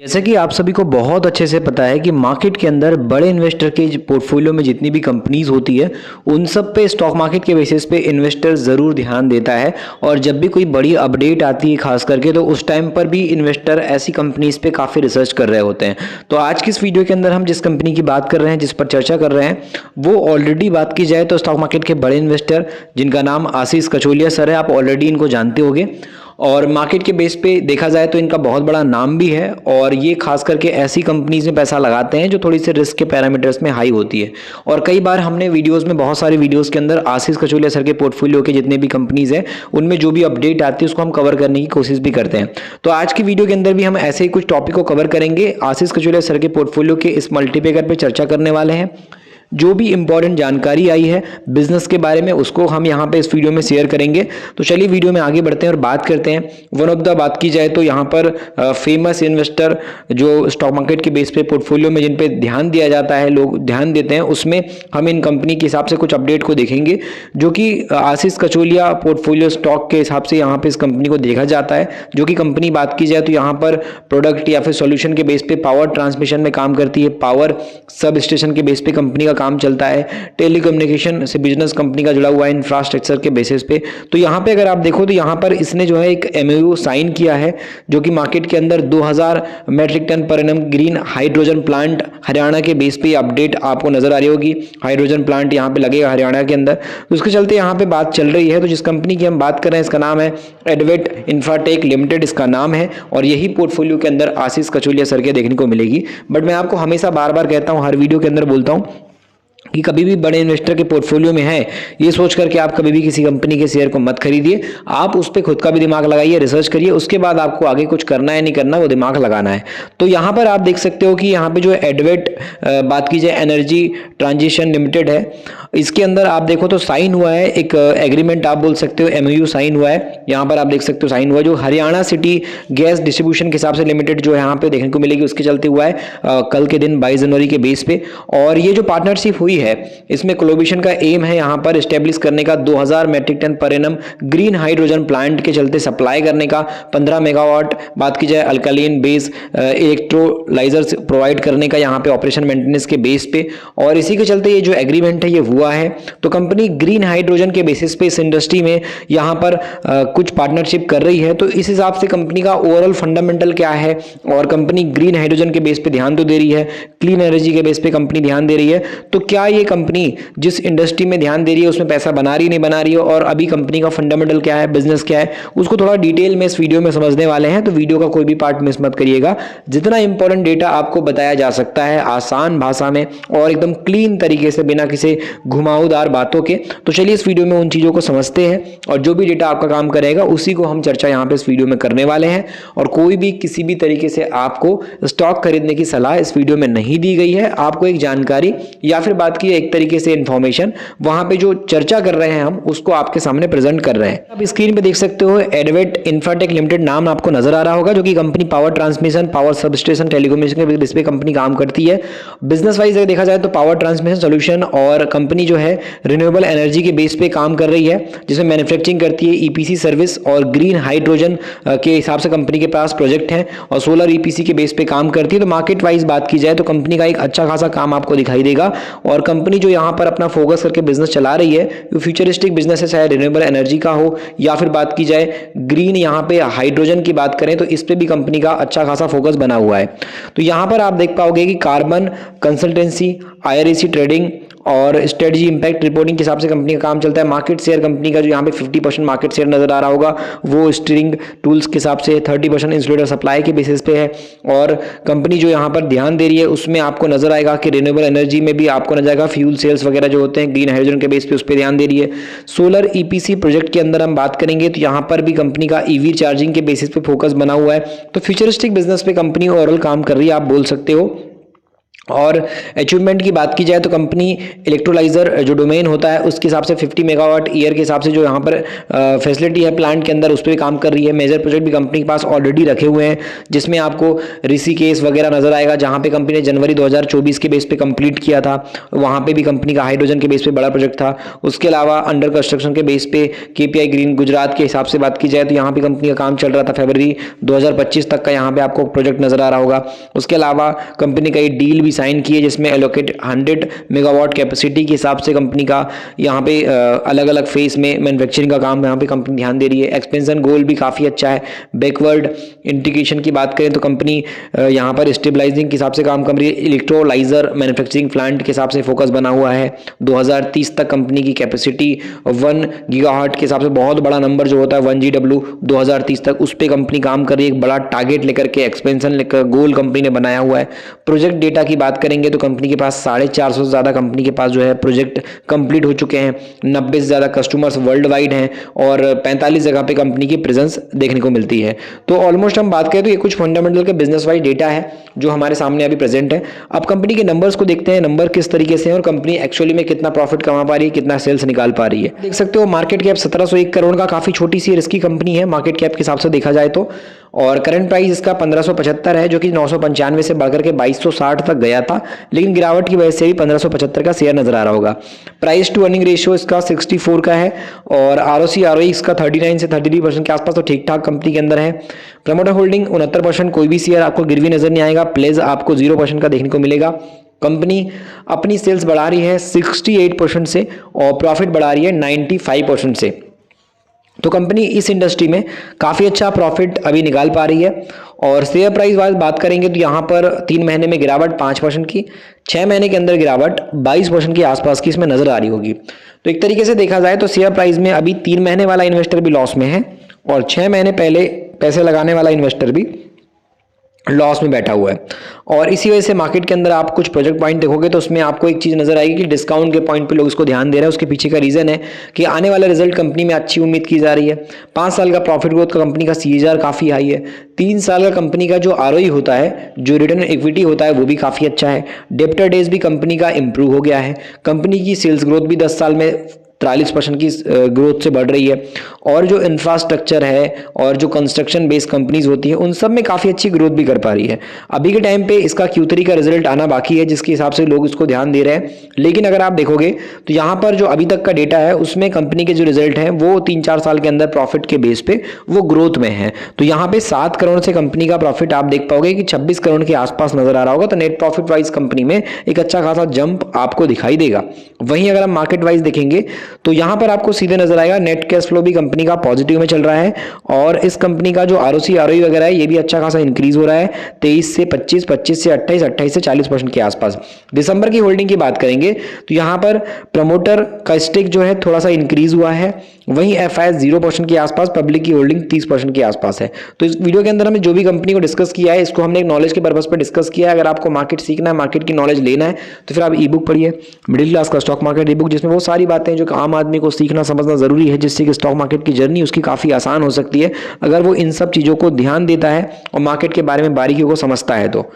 जैसा कि आप सभी को बहुत अच्छे से पता है कि मार्केट के अंदर बड़े इन्वेस्टर के पोर्टफोलियो में जितनी भी कंपनीज होती है उन सब पे स्टॉक मार्केट के बेसिस पे इन्वेस्टर ज़रूर ध्यान देता है। और जब भी कोई बड़ी अपडेट आती है खास करके तो उस टाइम पर भी इन्वेस्टर ऐसी कंपनीज पे काफ़ी रिसर्च कर रहे होते हैं। तो आज की इस वीडियो के अंदर हम जिस कंपनी की बात कर रहे हैं, जिस पर चर्चा कर रहे हैं, वो ऑलरेडी बात की जाए तो स्टॉक मार्केट के बड़े इन्वेस्टर जिनका नाम आशीष कचोलिया सर है, आप ऑलरेडी इनको जानते होंगे। और मार्केट के बेस पे देखा जाए तो इनका बहुत बड़ा नाम भी है और ये खास करके ऐसी कंपनीज में पैसा लगाते हैं जो थोड़ी सी रिस्क के पैरामीटर्स में हाई होती है। और कई बार हमने वीडियोस में, बहुत सारे वीडियोस के अंदर आशीष कचोलिया सर के पोर्टफोलियो के जितने भी कंपनीज हैं उनमें जो भी अपडेट आती है उसको हम कवर करने की कोशिश भी करते हैं। तो आज की वीडियो के अंदर भी हम ऐसे ही कुछ टॉपिक को कवर करेंगे। आशीष कचोलिया सर के पोर्टफोलियो के इस मल्टीपेगर पे चर्चा करने वाले हैं। जो भी इंपॉर्टेंट जानकारी आई है बिजनेस के बारे में उसको हम यहाँ पे इस वीडियो में शेयर करेंगे। तो चलिए वीडियो में आगे बढ़ते हैं और बात करते हैं। वन ऑफ द बात की जाए तो यहाँ पर फेमस इन्वेस्टर जो स्टॉक मार्केट के बेस पे पोर्टफोलियो में जिन पे ध्यान दिया जाता है, लोग ध्यान देते हैं, उसमें हम इन कंपनी के हिसाब से कुछ अपडेट को देखेंगे जो कि आशीष कचोलिया पोर्टफोलियो स्टॉक के हिसाब से यहाँ पे इस कंपनी को देखा जाता है। जो कि कंपनी बात की जाए तो यहाँ पर प्रोडक्ट या फिर सोल्यूशन के बेस पे पावर ट्रांसमिशन में काम करती है, पावर सब स्टेशन के बेस पे कंपनी का काम चलता है, टेलीकम्युनिकेशन से बिजनेस कंपनी का जुड़ा हुआ है इंफ्रास्ट्रक्चर के बेसिस पे। तो यहाँ पे अगर आप देखो तो यहाँ पर इसने जो है एक एमओयू साइन किया है जो कि मार्केट के अंदर 2000 metric ton per annum green hydrogen plant Haryana के बेस पे अपडेट आपको नजर आ रही होगी। हाइड्रोजन प्लांट यहाँ पे लगेगा हरियाणा के अंदर, तो उसके चलते यहाँ पे बात चल रही है। तो जिस कंपनी की हम बात कर रहे हैं इसका नाम है एडवेट इंफ्राटेक लिमिटेड, इसका नाम है। और यही पोर्टफोलियो के अंदर आशीष कचोलिया सर के देखने को मिलेगी। बट मैं आपको हमेशा बार बार कहता हूँ, हर वीडियो के अंदर बोलता हूँ कि कभी भी बड़े इन्वेस्टर के पोर्टफोलियो में है ये सोच करके आप कभी भी किसी कंपनी के शेयर को मत खरीदिए। आप उस पर खुद का भी दिमाग लगाइए, रिसर्च करिए, उसके बाद आपको आगे कुछ करना है नहीं करना वो दिमाग लगाना है। तो यहाँ पर आप देख सकते हो कि यहाँ पे जो एडवेट बात की जाए एनर्जी ट्रांजिशन लिमिटेड है, इसके अंदर आप देखो तो साइन हुआ है एक एग्रीमेंट, आप बोल सकते हो एमओयू साइन हुआ है। यहाँ पर आप देख सकते हो साइन हुआ है जो हरियाणा सिटी गैस डिस्ट्रीब्यूशन के हिसाब से लिमिटेड जो है यहाँ पे देखने को मिलेगी, उसके चलते हुआ है कल के दिन 22 जनवरी के बेस पे। और ये जो पार्टनरशिप हुई है इसमें कोलैबोरेशन का एम है यहाँ पर एस्टेब्लिश करने का 2000 metric ton per annum green hydrogen plant के चलते सप्लाई करने का, 15 मेगावाट बात की जाए अल्कालीन बेस इलेक्ट्रोलाइजर प्रोवाइड करने का यहाँ पे ऑपरेशन मेंटेनेंस के बेस पे। और इसी के चलते ये जो एग्रीमेंट है ये हुआ है। तो कंपनी ग्रीन हाइड्रोजन के बेसिस पे इस इंडस्ट्री में यहाँ पर कुछ पार्टनरशिप कर रही है। तो इस हिसाब से कंपनी का ओवरऑल फंडामेंटल क्या है, और कंपनी ग्रीन हाइड्रोजन के बेस पे ध्यान तो दे रही है, क्लीन एनर्जी के बेस पे कंपनी ध्यान दे रही है। तो क्या ये कंपनी जिस इंडस्ट्री में ध्यान दे रही है उसमें पैसा बना रही नहीं बना रही है, और अभी कंपनी का फंडामेंटल क्या है, बिजनेस क्या है, उसको थोड़ा डिटेल में इस वीडियो में समझने वाले हैं। तो वीडियो का कोई भी पार्ट मिस मत करिएगा। जितना इंपॉर्टेंट डेटा आपको बताया जा सकता है आसान भाषा में और एकदम क्लीन तरीके से, बिना किसी घुमावदार बातों के। तो चलिए इस वीडियो में उन चीजों को समझते हैं और जो भी डेटा आपका काम करेगा उसी को हम चर्चा यहाँ पे इस वीडियो में करने वाले हैं। और कोई भी किसी भी तरीके से आपको स्टॉक खरीदने की सलाह इस वीडियो में नहीं दी गई है। आपको एक जानकारी या फिर बात की एक तरीके से इंफॉर्मेशन, वहां पे जो चर्चा कर रहे हैं हम उसको आपके सामने प्रेजेंट कर रहे हैं। आप स्क्रीन पे देख सकते हो एडवेट इंफ्राटेक लिमिटेड नाम आपको नजर आ रहा होगा, जो कि company power transmission, power substation, telecommunication के बेस पे कंपनी काम करती है। बिजनेस वाइज अगर देखा जाए तो पावर ट्रांसमिशन सोल्यूशन, और कंपनी जो है रिन्यूएबल एनर्जी के बेस पे काम कर रही है, जिसमें मैन्युफैक्चरिंग करती है, ईपीसी सर्विस और ग्रीन हाइड्रोजन के हिसाब से कंपनी के पास प्रोजेक्ट हैं, और सोलर ईपीसी के बेस पे काम करती है। तो मार्केट वाइज बात की जाए तो कंपनी का एक अच्छा खासा काम आपको दिखाई देगा। और कंपनी जो यहाँ पर अपना फोकस करके बिजनेस चला रही है वो फ्यूचरिस्टिक बिजनेस है, चाहे रिन्यूएबल एनर्जी का हो या फिर बात की जाए ग्रीन यहाँ पे हाइड्रोजन की बात करें तो इस पे भी कंपनी का अच्छा खासा फोकस बना हुआ है। तो यहाँ पर आप देख पाओगे कि कार्बन कंसल्टेंसी, आईआरईसी ट्रेडिंग और स्ट्रेटजी इंपैक्ट रिपोर्टिंग के हिसाब से कंपनी का काम चलता है। मार्केट शेयर कंपनी का जो यहाँ पे 50% मार्केट शेयर नजर आ रहा होगा वो स्टीयरिंग टूल्स के हिसाब से, 30% इंसुलेटर सप्लाई के बेसिस पे है। और कंपनी जो यहाँ पर ध्यान दे रही है उसमें आपको नजर आएगा कि रिन्यूएबल एनर्जी में भी आपको नजर आएगा, फ्यूल सेल्स वगैरह जो होते हैं ग्रीन हाइड्रोजन के बेस पे उस पर ध्यान दे रही है। सोलर ईपीसी प्रोजेक्ट के अंदर हम बात करेंगे तो यहाँ पर भी कंपनी का ईवी चार्जिंग के बेसिस पे फोकस बना हुआ है। तो फ्यूचरिस्टिक बिजनेस पे कंपनी ओवरऑल काम कर रही है, आप बोल सकते हो। और अचीवमेंट की बात की जाए तो कंपनी इलेक्ट्रोलाइजर जो डोमेन होता है उसके हिसाब से 50 मेगावाट ईयर के हिसाब से जो यहाँ पर फैसिलिटी है प्लांट के अंदर उस पर काम कर रही है। मेजर प्रोजेक्ट भी कंपनी के पास ऑलरेडी रखे हुए हैं, जिसमें आपको ऋषिकेश वगैरह नजर आएगा, जहाँ पे कंपनी ने जनवरी 2024 के बेस पे कंप्लीट किया था। वहाँ पे भी कंपनी का हाइड्रोजन के बेस पे बड़ा प्रोजेक्ट था। उसके अलावा अंडर कंस्ट्रक्शन के बेस पे KPI ग्रीन गुजरात के हिसाब से बात की जाए तो यहाँ पे कंपनी का काम चल रहा था। फरवरी 2025 तक का यहाँ पे आपको प्रोजेक्ट नजर आ रहा होगा। उसके अलावा कंपनी का एक डील भी साइन की है जिसमें एलोकेट 100 मेगावाट कैपेसिटी के हिसाब से कंपनी का यहाँ पे अलग अलग फेज में मैन्युफैक्चरिंग का काम यहाँ पे कंपनी ध्यान दे रही है। एक्सपेंशन गोल भी काफ़ी अच्छा है। बैकवर्ड इंटीग्रेशन की बात करें तो कंपनी यहाँ पर स्टेबलाइजिंग के हिसाब से काम कर रही है। इलेक्ट्रोलाइजर मैन्युफैक्चरिंग प्लांट के हिसाब से फोकस बना हुआ है। 2030 तक कंपनी की कैपेसिटी 1 गीगावाट के हिसाब से बहुत बड़ा नंबर जो होता है 1 GW 2030 तक, उस पर कंपनी काम कर रही है। एक बड़ा टारगेट लेकर के, एक्सपेंशन लेकर गोल कंपनी ने बनाया हुआ है। प्रोजेक्ट डेटा की बात करेंगे तो कंपनी के पास 450 से ज़्यादा कंपनी के पास जो है प्रोजेक्ट कंप्लीट हो चुके हैं। 90 से ज़्यादा कस्टमर्स वर्ल्ड वाइड हैं और 45 जगह पे कंपनी की प्रेजेंस देखने को मिलती है। तो ऑलमोस्ट हम बात करें तो ये कुछ फंडामेंटल के बिजनेस वाइज डेटा है जो हमारे सामने अभी प्रेजेंट है। अब कंपनी के नंबर्स को देखते हैं, नंबर किस तरीके से है और कंपनी एक्चुअली में कितना प्रॉफिट कमा पा रही है, कितना सेल्स निकाल पा रही है। देख सकते हो मार्केट कैप 1701 करोड़ का काफ़ी छोटी सी रिस्की कंपनी है मार्केट कैप के हिसाब से देखा जाए तो। और करंट प्राइस इसका 1575 है जो कि 995 से बढ़कर के 2260 तक गया था, लेकिन गिरावट की वजह से भी 1575 का शेयर नजर आ रहा होगा। प्राइस टू अर्निंग रेशियो इसका 64 का है और ROC ROE इसका 39 से 33% के आसपास, तो ठीक ठाक कंपनी के अंदर है। प्रमोटर होल्डिंग 69%, कोई भी शेयर आपको गिरवी नजर नहीं आएगा। प्लेज आपको 0% का देखने को मिलेगा। कंपनी अपनी सेल्स बढ़ा रही है 68% से और प्रॉफिट बढ़ा रही है 95% से। तो कंपनी इस इंडस्ट्री में काफ़ी अच्छा प्रॉफिट अभी निकाल पा रही है। और शेयर प्राइस वाइज बात करेंगे तो यहाँ पर 3 महीने में गिरावट 5% की, 6 महीने के अंदर गिरावट 22% के आसपास की इसमें नजर आ रही होगी। तो एक तरीके से देखा जाए तो शेयर प्राइस में अभी 3 महीने वाला इन्वेस्टर भी लॉस में है और 6 महीने पहले पैसे लगाने वाला इन्वेस्टर भी लॉस में बैठा हुआ है। और इसी वजह से मार्केट के अंदर आप कुछ प्रोजेक्ट पॉइंट देखोगे तो उसमें आपको एक चीज़ नजर आएगी कि डिस्काउंट के पॉइंट पे लोग इसको ध्यान दे रहे हैं। उसके पीछे का रीज़न है कि आने वाला रिजल्ट कंपनी में अच्छी उम्मीद की जा रही है। 5 साल का प्रॉफिट ग्रोथ का कंपनी का CAGR काफ़ी हाई है। 3 साल का कंपनी का जो ROE होता है, जो रिटर्न इक्विटी होता है, वो भी काफ़ी अच्छा है। डेब्टर डेज भी कंपनी का इंप्रूव हो गया है। कंपनी की सेल्स ग्रोथ भी 10 साल में 43% की ग्रोथ से बढ़ रही है। और जो इंफ्रास्ट्रक्चर है और जो कंस्ट्रक्शन बेस्ड कंपनीज होती है उन सब में काफ़ी अच्छी ग्रोथ भी कर पा रही है। अभी के टाइम पे इसका Q3 का रिजल्ट आना बाकी है जिसके हिसाब से लोग इसको ध्यान दे रहे हैं। लेकिन अगर आप देखोगे तो यहाँ पर जो अभी तक का डेटा है उसमें कंपनी के जो रिजल्ट हैं वो 3-4 साल के अंदर प्रॉफिट के बेस पे वो ग्रोथ में है। तो यहाँ पे 7 करोड़ से कंपनी का प्रॉफिट आप देख पाओगे कि 26 करोड़ के आसपास नजर आ रहा होगा। तो नेट प्रॉफिट वाइज कंपनी में एक अच्छा खासा जंप आपको दिखाई देगा। वहीं अगर हम मार्केट वाइज देखेंगे तो यहाँ पर आपको सीधे नजर आएगा नेट कैश फ्लो भी कंपनी का पॉजिटिव में चल रहा है और इस कंपनी का जो ROC ROE वगैरह है ये भी अच्छा खासा इंक्रीज हो रहा है 23 से 25, 25 से 28, 28 से 40% के आसपास। दिसंबर की होल्डिंग की बात करेंगे तो यहाँ पर प्रमोटर का स्टेक जो है थोड़ा सा इंक्रीज हुआ है। वहीं FIS 0% के आसपास, पब्लिक की होल्डिंग 30% के आसपास है। तो इस वीडियो के अंदर हमने जो भी कंपनी को डिस्कस किया है इसको हमने एक नॉलेज के पर्पस पर डिस्कस किया है। अगर आपको मार्केट सीखना है, मार्केट की नॉलेज लेना है तो फिर आप ई-बुक पढ़िए, मिडिल क्लास का स्टॉक मार्केट ई-बुक, जिसमें वो सारी बातें जो आम आदमी को सीखना समझना जरूरी है, जिससे कि स्टॉक मार्केट की जर्नी उसकी काफ़ी आसान हो सकती है अगर वो इन सब चीज़ों को ध्यान देता है और मार्केट के बारे में बारीकियों को समझता है तो।